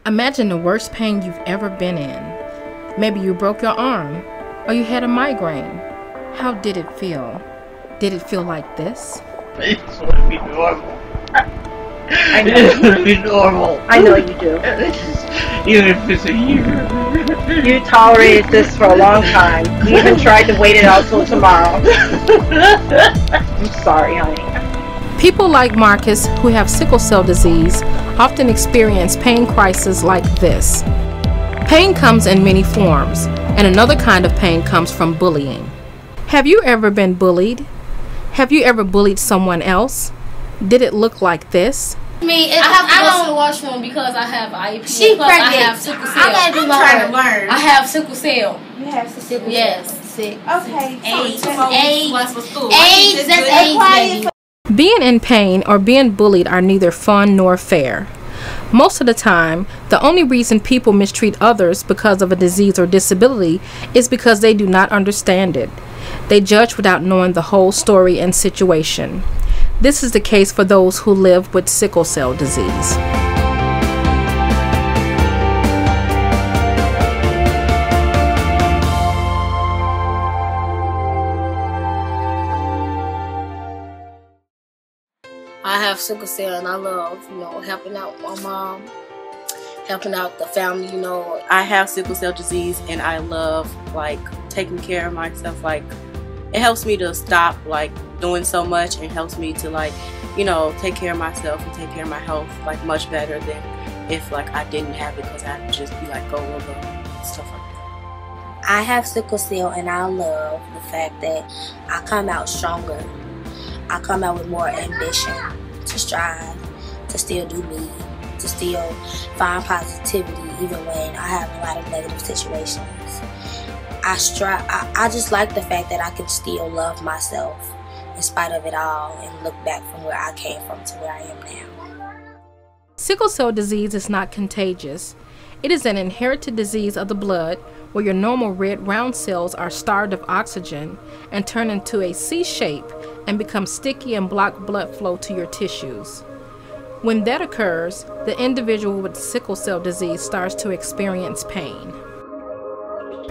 Imagine the worst pain you've ever been in. Maybe you broke your arm, or you had a migraine. How did it feel? Did it feel like this? I just want to be normal. I know. I just want to be normal. I know you do. Even if it's a year. You tolerated this for a long time. You even tried to wait it out till tomorrow. I'm sorry, honey. People like Marcus, who have sickle cell disease, often experience pain crises like this. Pain comes in many forms, and another kind of pain comes from bullying. Have you ever been bullied? Have you ever bullied someone else? Did it look like this? I mean, I have to go to the washroom because I have IEP. She plus I pregnant. have sickle cell. I gotta do my trying to learn. I have sickle cell. You have sickle Yes. Sick. Okay. AIDS. AIDS. For school. AIDS. That's AIDS, baby. Being in pain or being bullied are neither fun nor fair. Most of the time, the only reason people mistreat others because of a disease or disability is because they do not understand it. They judge without knowing the whole story and situation. This is the case for those who live with sickle cell disease. I have sickle cell and I love, helping out my mom, helping out the family, I have sickle cell disease and I love taking care of myself. It helps me to stop doing so much and helps me to take care of myself and take care of my health much better than if I didn't have it, because I'd just be go over stuff like that. I have sickle cell and I love the fact that I come out stronger. I come out with more ambition to strive, to still do me, to still find positivity even when I have a lot of negative situations. I just like the fact that I can still love myself in spite of it all and look back from where I came from to where I am now. Sickle cell disease is not contagious. It is an inherited disease of the blood where your normal red round cells are starved of oxygen and turn into a C shape and become sticky and block blood flow to your tissues. When that occurs, the individual with sickle cell disease starts to experience pain.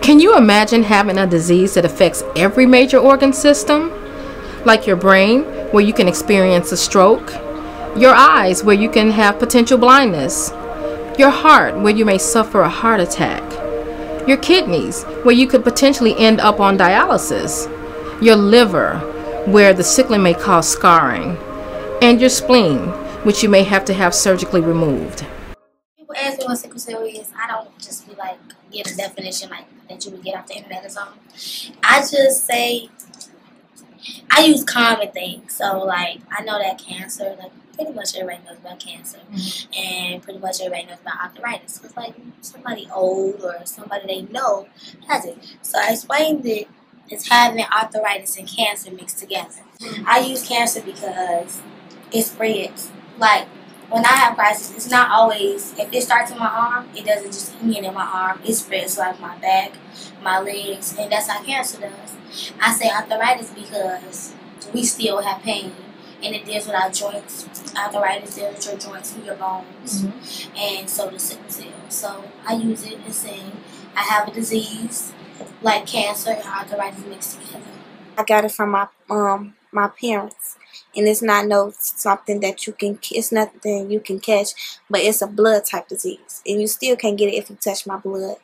Can you imagine having a disease that affects every major organ system? Like your brain, where you can experience a stroke, your eyes, where you can have potential blindness, your heart, where you may suffer a heart attack, your kidneys, where you could potentially end up on dialysis, your liver, where the sickling may cause scarring, and your spleen, which you may have to have surgically removed. People ask me what sickle cell is. I don't just be get a definition that you would get off the internet or something. I just say, I use common things. So I know that cancer, pretty much everybody knows about cancer, and pretty much everybody knows about arthritis. It's somebody old or somebody they know has it. So I explained it as having arthritis and cancer mixed together. I use cancer because it spreads. When I have crisis, it's not always, if it starts in my arm, it doesn't just end in my arm. It spreads my back, my legs, and that's how cancer does. I say arthritis because we still have pain, and it deals with our joints. Arthritis deals with your joints and your bones, and so does sickle cell. So I use it as saying I have a disease like cancer and arthritis mixed together. I got it from my parents, and it's not something that it's nothing you can catch, but it's a blood type disease, and you still can't get it if you touch my blood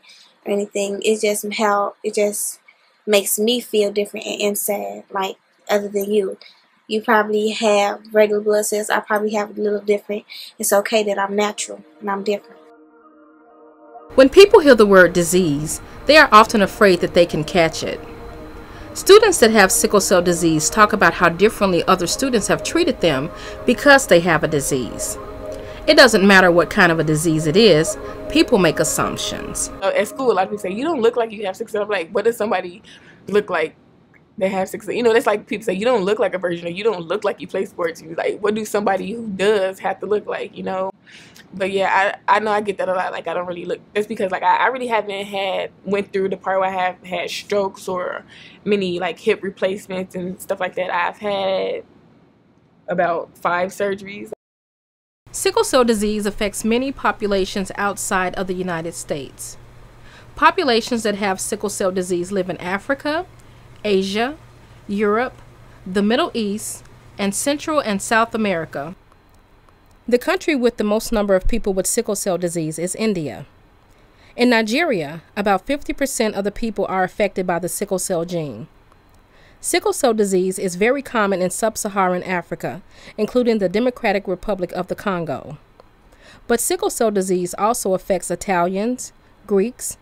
or anything. It's just how it just makes me feel different and sad, other than you. You probably have regular blood cells. I probably have a little different. It's okay that I'm natural and I'm different. When people hear the word disease, they are often afraid that they can catch it. Students that have sickle cell disease talk about how differently other students have treated them because they have a disease. It doesn't matter what kind of a disease it is, people make assumptions. At school, a lot of people say, you don't look like you have sickle cell. What does somebody look like they have sickle cell? That's like people say, you don't look like a virgin, or you don't look like you play sports. What do somebody who does have to look like, But yeah, I know I get that a lot. I don't really look. That's because I really haven't went through the part where I have had strokes or many hip replacements and stuff like that. I've had about 5 surgeries. Sickle cell disease affects many populations outside of the United States. Populations that have sickle cell disease live in Africa, Asia, Europe, the Middle East, and Central and South America. The country with the most number of people with sickle cell disease is India. In Nigeria, about 50% of the people are affected by the sickle cell gene. Sickle cell disease is very common in sub-Saharan Africa, including the Democratic Republic of the Congo. But sickle cell disease also affects Italians, Greeks,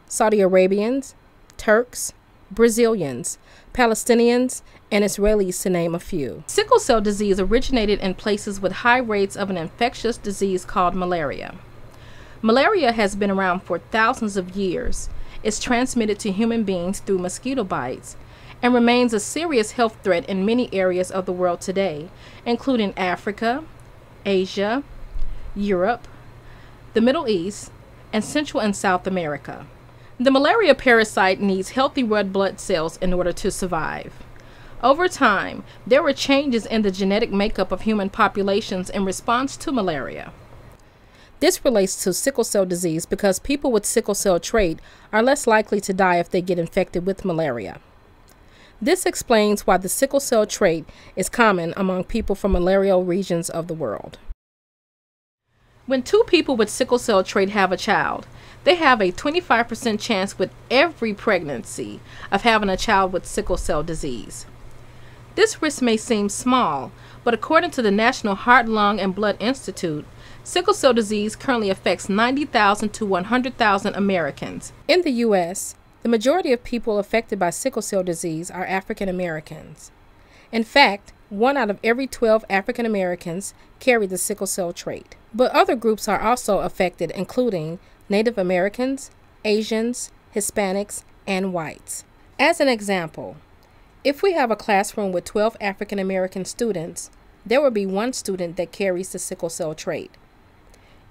Saudi Arabians, Turks, Brazilians, Palestinians, and Israelis, to name a few. Sickle cell disease originated in places with high rates of an infectious disease called malaria. Malaria has been around for thousands of years, is transmitted to human beings through mosquito bites, and remains a serious health threat in many areas of the world today, including Africa, Asia, Europe, the Middle East, and Central and South America. The malaria parasite needs healthy red blood cells in order to survive. Over time, there were changes in the genetic makeup of human populations in response to malaria. This relates to sickle cell disease because people with sickle cell trait are less likely to die if they get infected with malaria. This explains why the sickle cell trait is common among people from malarial regions of the world. When two people with sickle cell trait have a child, they have a 25% chance with every pregnancy of having a child with sickle cell disease. This risk may seem small, but according to the National Heart, Lung, and Blood Institute, sickle cell disease currently affects 90,000 to 100,000 Americans. In the U.S., the majority of people affected by sickle cell disease are African Americans. In fact, 1 out of every 12 African Americans carry the sickle cell trait. But other groups are also affected, including Native Americans, Asians, Hispanics, and whites. As an example, if we have a classroom with 12 African American students, there will be 1 student that carries the sickle cell trait.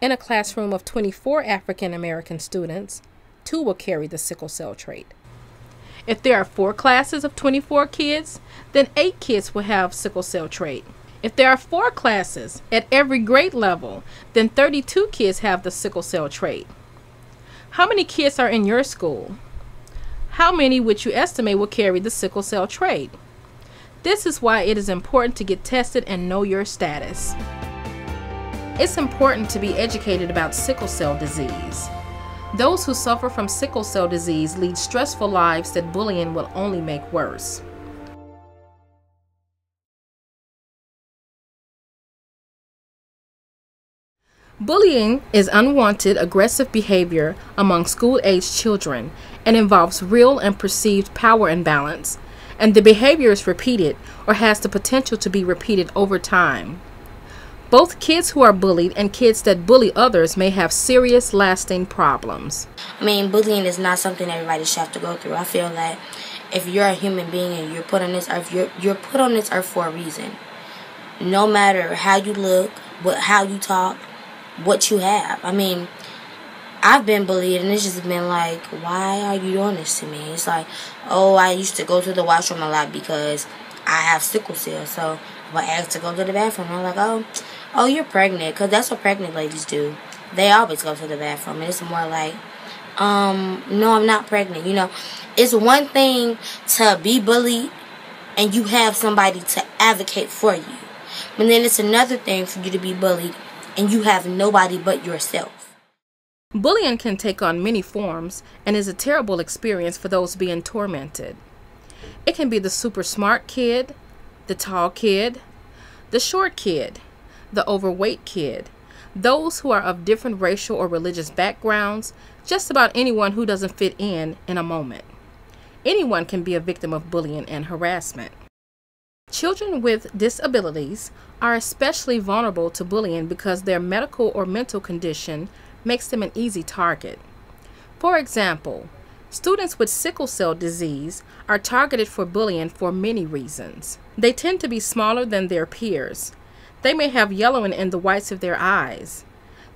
In a classroom of 24 African American students, 2 will carry the sickle cell trait. If there are 4 classes of 24 kids, then 8 kids will have sickle cell trait. If there are 4 classes at every grade level, then 32 kids have the sickle cell trait. How many kids are in your school? How many would you estimate will carry the sickle cell trait? This is why it is important to get tested and know your status. It's important to be educated about sickle cell disease. Those who suffer from sickle cell disease lead stressful lives that bullying will only make worse. Bullying is unwanted, aggressive behavior among school-aged children and involves real and perceived power imbalance, and the behavior is repeated or has the potential to be repeated over time. Both kids who are bullied and kids that bully others may have serious, lasting problems. I mean, bullying is not something everybody should have to go through. I feel that if you're a human being and you're put on this earth, you're put on this earth for a reason. No matter how you look, how you talk, what you have. I mean, I've been bullied and it's just been like, why are you doing this to me? It's like, oh, I used to go to the washroom a lot because I have sickle cell. So if I asked to go to the bathroom, I'm like, oh, you're pregnant. Because that's what pregnant ladies do. They always go to the bathroom. And it's more like, no, I'm not pregnant. You know, it's one thing to be bullied and you have somebody to advocate for you. But then it's another thing for you to be bullied and you have nobody but yourself. Bullying can take on many forms and is a terrible experience for those being tormented. It can be the super smart kid, the tall kid, the short kid, the overweight kid, those who are of different racial or religious backgrounds, just about anyone who doesn't fit in a moment. Anyone can be a victim of bullying and harassment. Children with disabilities are especially vulnerable to bullying because their medical or mental condition makes them an easy target. For example, students with sickle cell disease are targeted for bullying for many reasons. They tend to be smaller than their peers. They may have yellowing in the whites of their eyes.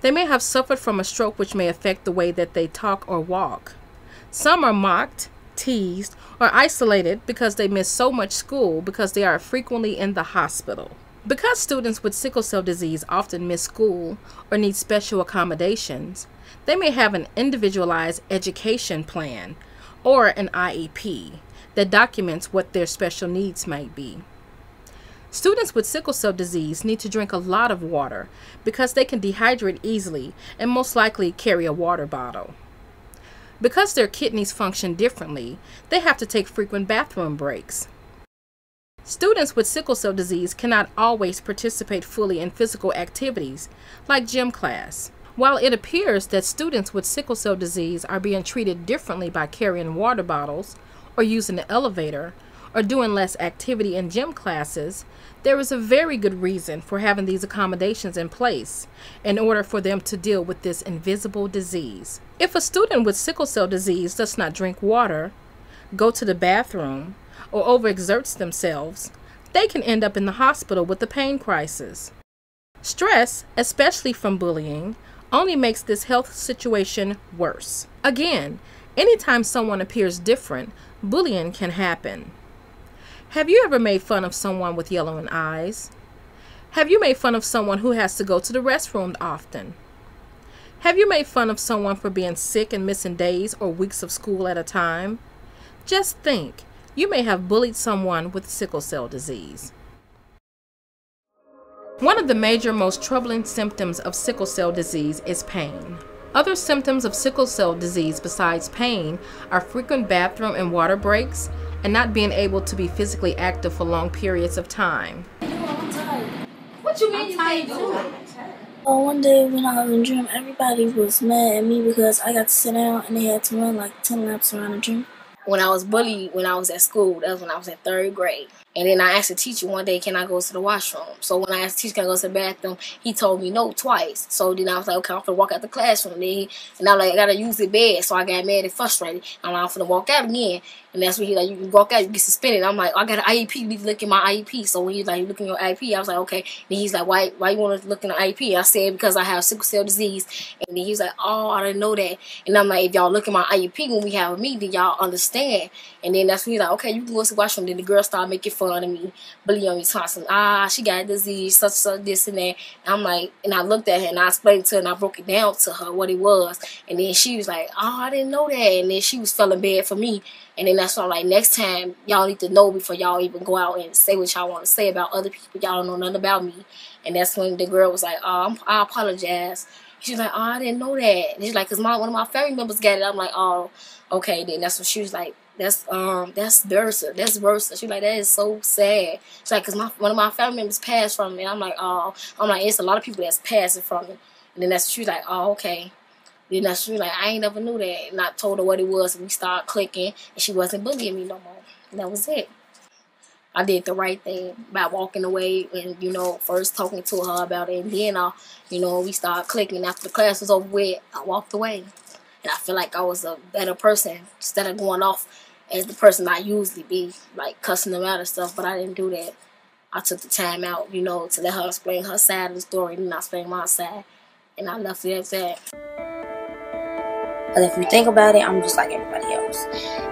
They may have suffered from a stroke which may affect the way that they talk or walk. Some are mocked, teased, or isolated because they miss so much school because they are frequently in the hospital. Because students with sickle cell disease often miss school or need special accommodations, they may have an individualized education plan or an IEP that documents what their special needs might be. Students with sickle cell disease need to drink a lot of water because they can dehydrate easily and most likely carry a water bottle. Because their kidneys function differently, they have to take frequent bathroom breaks. Students with sickle cell disease cannot always participate fully in physical activities like gym class. While it appears that students with sickle cell disease are being treated differently by carrying water bottles or using the elevator or doing less activity in gym classes, there is a very good reason for having these accommodations in place in order for them to deal with this invisible disease. If a student with sickle cell disease does not drink water, go to the bathroom, or overexerts themselves, they can end up in the hospital with a pain crisis. Stress, especially from bullying, only makes this health situation worse. Again, anytime someone appears different, bullying can happen. Have you ever made fun of someone with yellowing eyes? Have you made fun of someone who has to go to the restroom often? Have you made fun of someone for being sick and missing days or weeks of school at a time? Just think. You may have bullied someone with sickle cell disease. One of the major, most troubling symptoms of sickle cell disease is pain. Other symptoms of sickle cell disease besides pain are frequent bathroom and water breaks and not being able to be physically active for long periods of time. I'm tired. What you mean you can't do it? Oh, one day when I was in gym, everybody was mad at me because I got to sit down and they had to run like 10 laps around the gym. When I was bullied when I was at school, that was when I was in 3rd grade. And then I asked the teacher one day, can I go to the washroom? So when I asked the teacher, can I go to the bathroom, he told me no twice. So then I was like, okay, I'm going to walk out the classroom. And I'm like, I got to use the bed. So I got mad and frustrated. I'm like, I'm going to walk out again. And that's when he like, you can walk out, you get suspended. I'm like, I got an IEP, you need to look at my IEP. So when he's like, look at your IEP, I was like, okay. Then he's like, why you want to look at the IEP? I said, because I have sickle cell disease. And then he's like, oh, I didn't know that. And I'm like, if y'all look at my IEP when we have a meeting, y'all understand. And then that's when he's like, okay, you can go to the washroom. Then the girl started making fun of me, bullying me, talking, she got a disease, such, this and that. And I'm like, and I looked at her and I explained to her and I broke it down to her what it was. And then she was like, oh, I didn't know that. And then she was feeling bad for me. And then that's why I'm like, next time, y'all need to know before y'all even go out and say what y'all want to say about other people. Y'all don't know nothing about me. And that's when the girl was like, I apologize. She's like, oh, I didn't know that. And she's like, because one of my family members got it. I'm like, oh, okay. Then that's when she was like, that's versa. That's versa. She's like, that is so sad. She's like, because one of my family members passed from me. And I'm like, oh. I'm like, it's a lot of people that's passing from me. And then she was like, oh, okay. Then she was like, I ain't never knew that. And I told her what it was, and we started clicking, and she wasn't bullying me no more. And that was it. I did the right thing by walking away and, first talking to her about it. And then, we started clicking. After the class was over with, I walked away. And I feel like I was a better person instead of going off as the person I usually be, like cussing them out and stuff. But I didn't do that. I took the time out, to let her explain her side of the story, and I explained my side. And I left it at that. But if you think about it, I'm just like everybody else.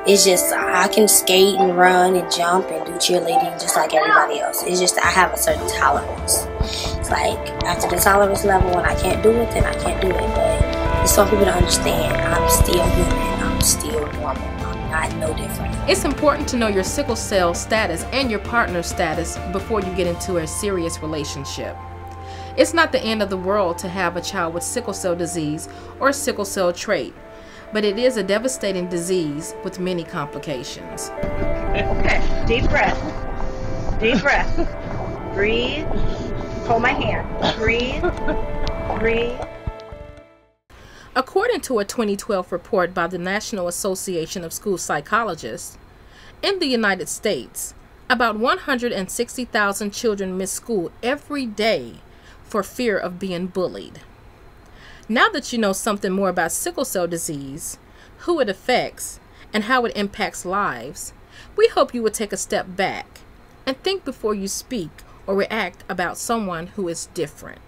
It's just I can skate and run and jump and do cheerleading just like everybody else. It's just I have a certain tolerance. It's like after the tolerance level, when I can't do it, then I can't do it. But it's some people to understand. I'm still human. I'm still normal. I'm not no different. It's important to know your sickle cell status and your partner's status before you get into a serious relationship. It's not the end of the world to have a child with sickle cell disease or sickle cell trait, but it is a devastating disease with many complications. Okay, deep breath. Deep breath. Breathe. Hold my hand. Breathe. Breathe. According to a 2012 report by the National Association of School Psychologists, in the United States, about 160,000 children miss school every day for fear of being bullied. Now that you know something more about sickle cell disease, who it affects, and how it impacts lives, we hope you would take a step back and think before you speak or react about someone who is different.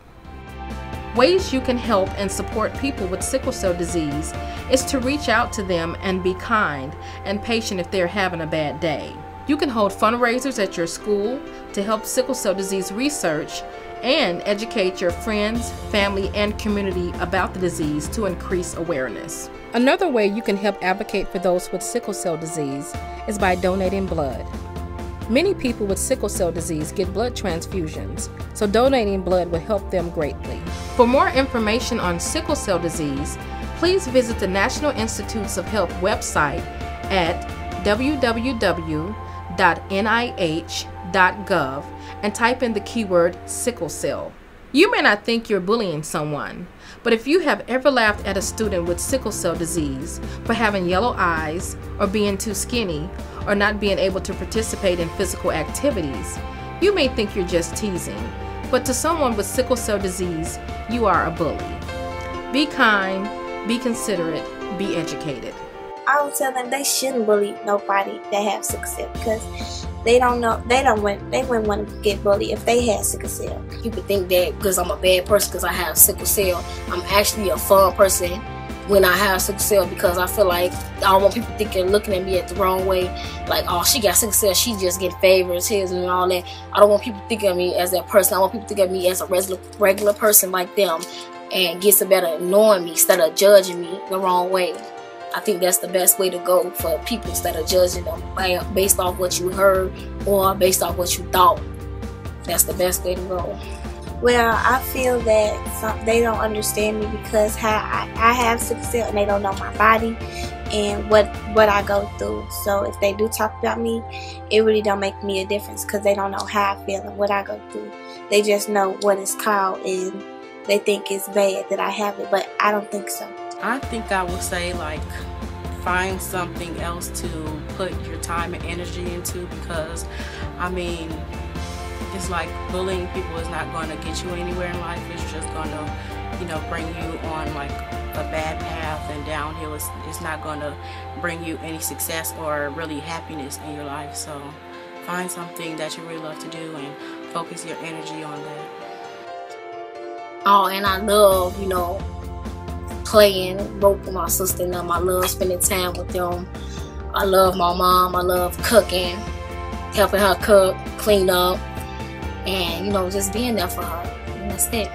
Ways you can help and support people with sickle cell disease is to reach out to them and be kind and patient if they're having a bad day. You can hold fundraisers at your school to help sickle cell disease research and educate your friends, family, and community about the disease to increase awareness. Another way you can help advocate for those with sickle cell disease is by donating blood. Many people with sickle cell disease get blood transfusions, so donating blood will help them greatly. For more information on sickle cell disease, please visit the National Institutes of Health website at www.nih.gov and type in the keyword sickle cell. You may not think you're bullying someone, but if you have ever laughed at a student with sickle cell disease for having yellow eyes or being too skinny or not being able to participate in physical activities, you may think you're just teasing, but to someone with sickle cell disease, you are a bully. Be kind, be considerate, be educated. I would tell them they shouldn't bully nobody that have sickle cell because they wouldn't want to get bullied if they had sickle cell. People think that because I'm a bad person because I have sickle cell, I'm actually a fun person when I have sickle cell, because I feel like I don't want people looking at me at the wrong way, like, oh, she got sickle cell, she just getting favoritism and all that. I don't want people thinking of me as that person. I want people to think of me as a regular person like them, and get some better knowing me instead of judging me the wrong way. I think that's the best way to go for people instead of judging them based off what you heard or based off what you thought. That's the best way to go. Well, I feel that they don't understand me because I have sickle cell and they don't know my body and what I go through. So if they do talk about me, it really don't make me a difference because they don't know how I feel and what I go through. They just know what it's called and they think it's bad that I have it, but I don't think so. I think I would say, like, find something else to put your time and energy into, because I mean, it's like bullying people is not going to get you anywhere in life. It's just going to, bring you on like a bad path and downhill. It's not going to bring you any success or really happiness in your life. So find something that you really love to do and focus your energy on that. Oh, and I love, playing rope with my sister and them. I love spending time with them. I love my mom. I love cooking, helping her cook, clean up, and just being there for her. And that's it.